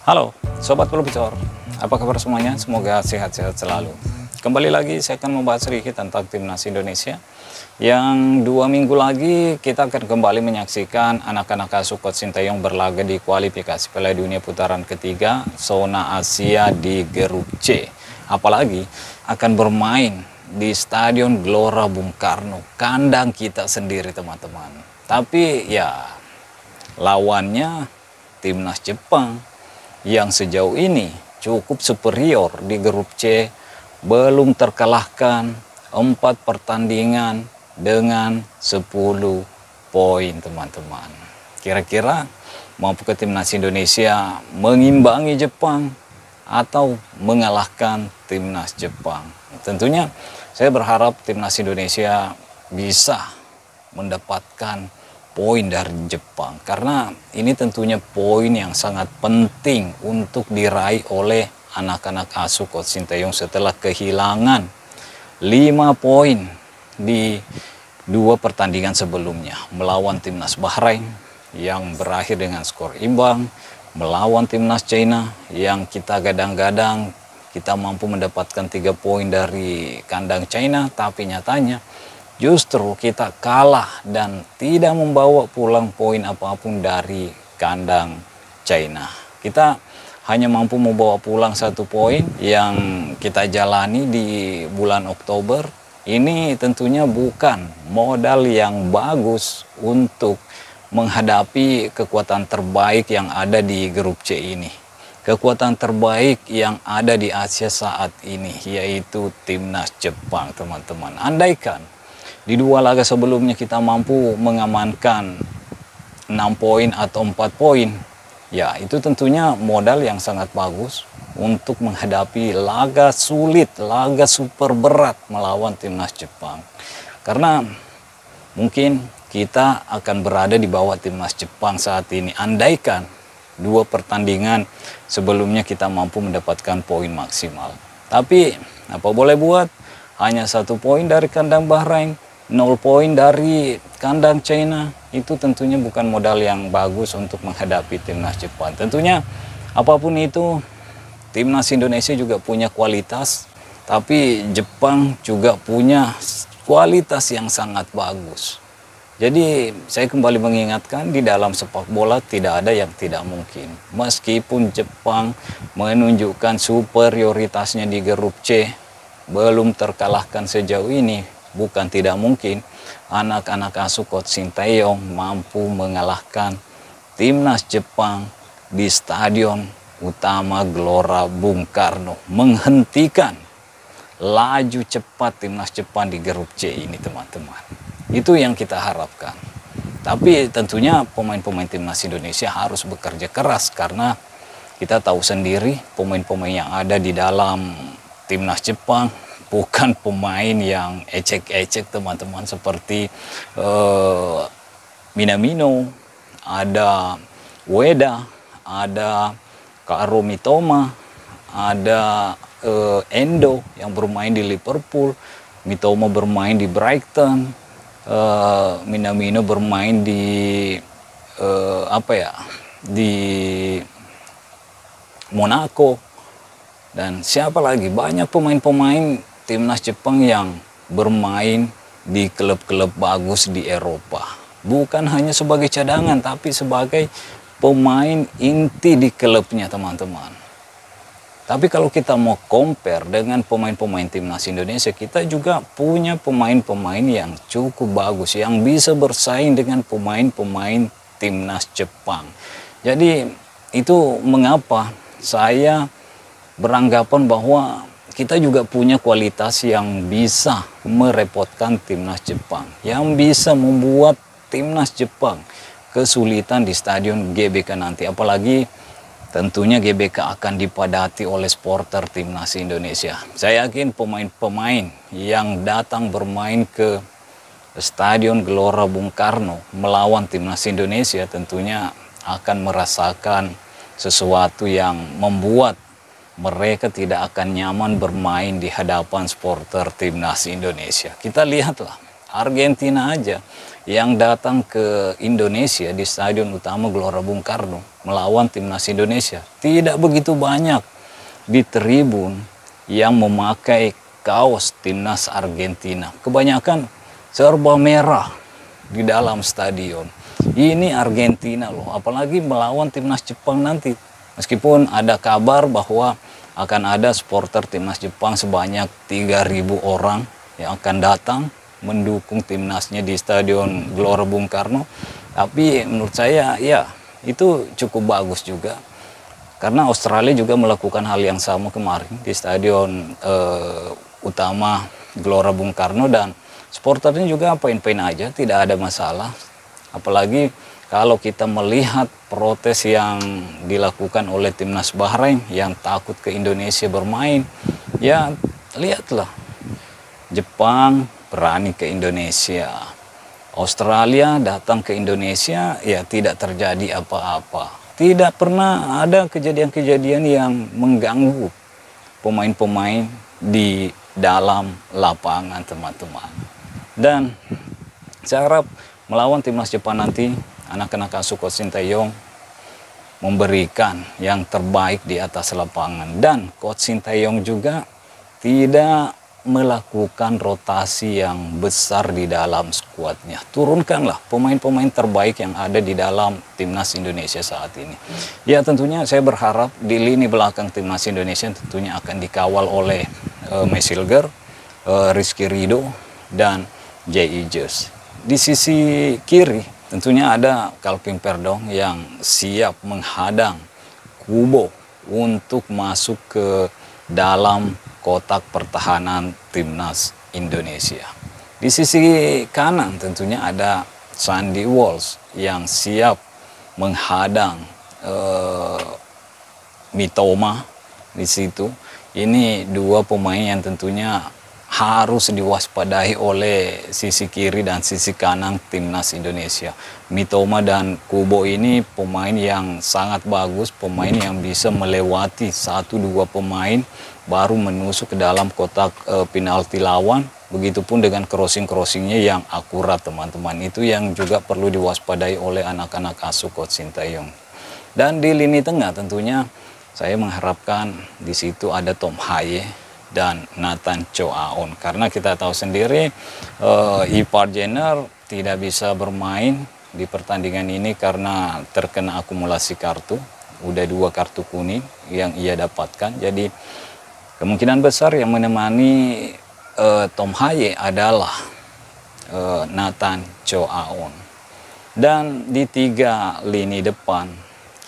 Halo, Sobat Pelopicor. Apa kabar semuanya? Semoga sehat-sehat selalu. Kembali lagi saya akan membahas sedikit tentang Timnas Indonesia. Yang 2 minggu lagi kita akan kembali menyaksikan anak-anak asuh Coach Sinteyong berlaga di kualifikasi Piala Dunia putaran ketiga zona Asia di grup C. Apalagi akan bermain di Stadion Gelora Bung Karno, kandang kita sendiri teman-teman. Tapi ya lawannya Timnas Jepang yang sejauh ini cukup superior di grup C, belum terkalahkan 4 pertandingan dengan 10 poin teman-teman. Kira-kira mampukah Timnas Indonesia mengimbangi Jepang atau mengalahkan Timnas Jepang? Tentunya saya berharap Timnas Indonesia bisa mendapatkan poin dari Jepang, karena ini tentunya poin yang sangat penting untuk diraih oleh anak-anak asuh Coach Sinteyong setelah kehilangan 5 poin di 2 pertandingan sebelumnya, melawan Timnas Bahrain yang berakhir dengan skor imbang, melawan Timnas China yang kita gadang-gadang kita mampu mendapatkan 3 poin dari kandang China, tapi nyatanya justru kita kalah dan tidak membawa pulang poin apapun dari kandang China. Kita hanya mampu membawa pulang 1 poin yang kita jalani di bulan Oktober. Ini tentunya bukan modal yang bagus untuk menghadapi kekuatan terbaik yang ada di grup C ini. Kekuatan terbaik yang ada di Asia saat ini yaitu Timnas Jepang teman-teman. Andaikan di 2 laga sebelumnya kita mampu mengamankan 6 poin atau 4 poin, ya itu tentunya modal yang sangat bagus untuk menghadapi laga sulit, laga super berat melawan Timnas Jepang. Karena mungkin kita akan berada di bawah Timnas Jepang saat ini, andaikan 2 pertandingan sebelumnya kita mampu mendapatkan poin maksimal. Tapi apa boleh buat, hanya 1 poin dari kandang Bahrain, 0 poin dari kandang China, itu tentunya bukan modal yang bagus untuk menghadapi Timnas Jepang. Tentunya apapun itu, Timnas Indonesia juga punya kualitas, tapi Jepang juga punya kualitas yang sangat bagus. Jadi saya kembali mengingatkan, di dalam sepak bola tidak ada yang tidak mungkin. Meskipun Jepang menunjukkan superioritasnya di grup C, belum terkalahkan sejauh ini, bukan tidak mungkin anak-anak asuh Coach Sinteyong mampu mengalahkan Timnas Jepang di Stadion Utama Gelora Bung Karno, menghentikan laju cepat Timnas Jepang di grup C ini teman-teman. Itu yang kita harapkan. Tapi tentunya pemain-pemain Timnas Indonesia harus bekerja keras, karena kita tahu sendiri pemain-pemain yang ada di dalam Timnas Jepang bukan pemain yang ecek-ecek teman-teman, seperti Minamino, ada Ueda, ada Kaoru Mitoma, ada Endo yang bermain di Liverpool, Mitoma bermain di Brighton, Minamino bermain di di Monaco, dan siapa lagi, banyak pemain-pemain Timnas Jepang yang bermain di klub-klub bagus di Eropa. Bukan hanya sebagai cadangan, tapi sebagai pemain inti di klubnya teman-teman. Tapi kalau kita mau compare dengan pemain-pemain Timnas Indonesia, kita juga punya pemain-pemain yang cukup bagus, yang bisa bersaing dengan pemain-pemain Timnas Jepang. Jadi itu mengapa saya beranggapan bahwa kita juga punya kualitas yang bisa merepotkan Timnas Jepang, yang bisa membuat Timnas Jepang kesulitan di Stadion GBK nanti. Apalagi tentunya GBK akan dipadati oleh supporter Timnas Indonesia. Saya yakin pemain-pemain yang datang bermain ke Stadion Gelora Bung Karno melawan Timnas Indonesia tentunya akan merasakan sesuatu yang membuat mereka tidak akan nyaman bermain di hadapan supporter Timnas Indonesia. Kita lihatlah Argentina aja yang datang ke Indonesia di Stadion Utama Gelora Bung Karno melawan timnas Indonesia. Tidak begitu banyak di tribun yang memakai kaos timnas Argentina. Kebanyakan serba merah di dalam stadion. Ini Argentina loh, apalagi melawan timnas Jepang nanti. Meskipun ada kabar bahwa akan ada supporter timnas Jepang sebanyak 3.000 orang yang akan datang mendukung timnasnya di Stadion Gelora Bung Karno. Tapi menurut saya ya itu cukup bagus juga. Karena Australia juga melakukan hal yang sama kemarin di Stadion Utama Gelora Bung Karno, dan supporternya juga pain-pain aja, tidak ada masalah. Apalagi kalau kita melihat protes yang dilakukan oleh timnas Bahrain yang takut ke Indonesia bermain, ya lihatlah, Jepang berani ke Indonesia, Australia datang ke Indonesia, ya tidak terjadi apa-apa. Tidak pernah ada kejadian-kejadian yang mengganggu pemain-pemain di dalam lapangan, teman-teman. Dan saya harap melawan timnas Jepang nanti, anak-anak asuh Coach Sinteyong memberikan yang terbaik di atas lapangan. Dan Coach Sinteyong juga tidak melakukan rotasi yang besar di dalam skuadnya. Turunkanlah pemain-pemain terbaik yang ada di dalam timnas Indonesia saat ini. Ya tentunya saya berharap di lini belakang timnas Indonesia tentunya akan dikawal oleh Mesilger, Rizky Ridho, dan J.I. Just. Di sisi kiri tentunya ada Calvin Perdong yang siap menghadang Kubo untuk masuk ke dalam kotak pertahanan timnas Indonesia. Di sisi kanan tentunya ada Sandy Walsh yang siap menghadang Mitoma di situ. Ini dua pemain yang tentunya harus diwaspadai oleh sisi kiri dan sisi kanan timnas Indonesia. Mitoma dan Kubo ini pemain yang sangat bagus, pemain yang bisa melewati 1-2 pemain baru menusuk ke dalam kotak penalti lawan. Begitupun dengan crossing-crossingnya yang akurat, teman-teman. Itu yang juga perlu diwaspadai oleh anak-anak asuh Coach Sinteyong. Dan di lini tengah tentunya saya mengharapkan di situ ada Tom Haye dan Nathan Chow Aon, karena kita tahu sendiri Ipar Jenner tidak bisa bermain di pertandingan ini karena terkena akumulasi kartu. Udah 2 kartu kuning yang ia dapatkan. Jadi kemungkinan besar yang menemani Tom Haye adalah Nathan Chow Aon. Dan di 3 lini depan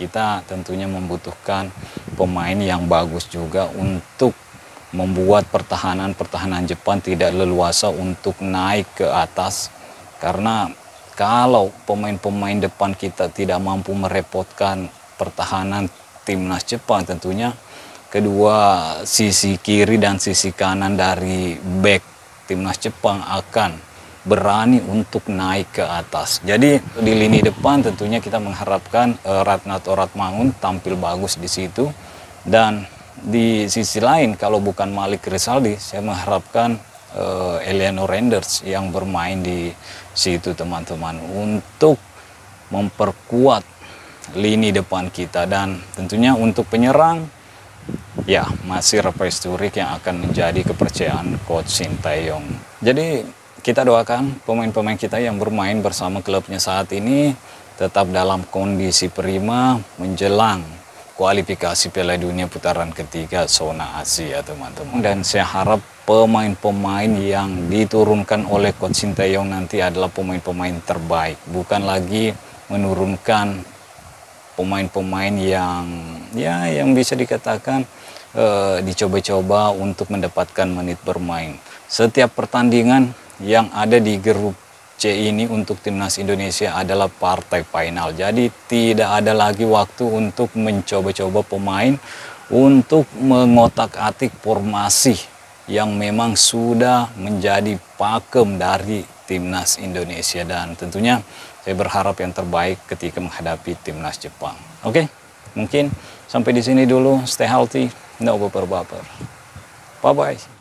kita tentunya membutuhkan pemain yang bagus juga untuk membuat pertahanan Jepang tidak leluasa untuk naik ke atas. Karena kalau pemain-pemain depan kita tidak mampu merepotkan pertahanan timnas Jepang, tentunya kedua sisi kiri dan sisi kanan dari back timnas Jepang akan berani untuk naik ke atas. Jadi di lini depan tentunya kita mengharapkan Ratnato Ratmangun tampil bagus di situ. Dan di sisi lain kalau bukan Malik Rizaldi, saya mengharapkan Eleanor Renders yang bermain di situ, teman-teman, untuk memperkuat lini depan kita. Dan tentunya untuk penyerang, ya masih Rafael Sturridge yang akan menjadi kepercayaan Coach Sinteyong. Jadi kita doakan pemain-pemain kita yang bermain bersama klubnya saat ini tetap dalam kondisi prima menjelang kualifikasi Piala Dunia putaran ketiga zona Asia, teman-teman. Dan saya harap pemain-pemain yang diturunkan oleh Coach Sinteyong nanti adalah pemain-pemain terbaik, bukan lagi menurunkan pemain-pemain yang bisa dikatakan dicoba-coba untuk mendapatkan menit bermain. Setiap pertandingan yang ada di grup C ini untuk timnas Indonesia adalah partai final. Jadi tidak ada lagi waktu untuk mencoba-coba pemain untuk mengotak-atik formasi yang memang sudah menjadi pakem dari timnas Indonesia. Dan tentunya saya berharap yang terbaik ketika menghadapi timnas Jepang. Oke, mungkin sampai di sini dulu. Stay healthy, no baper-baper. Bye-bye.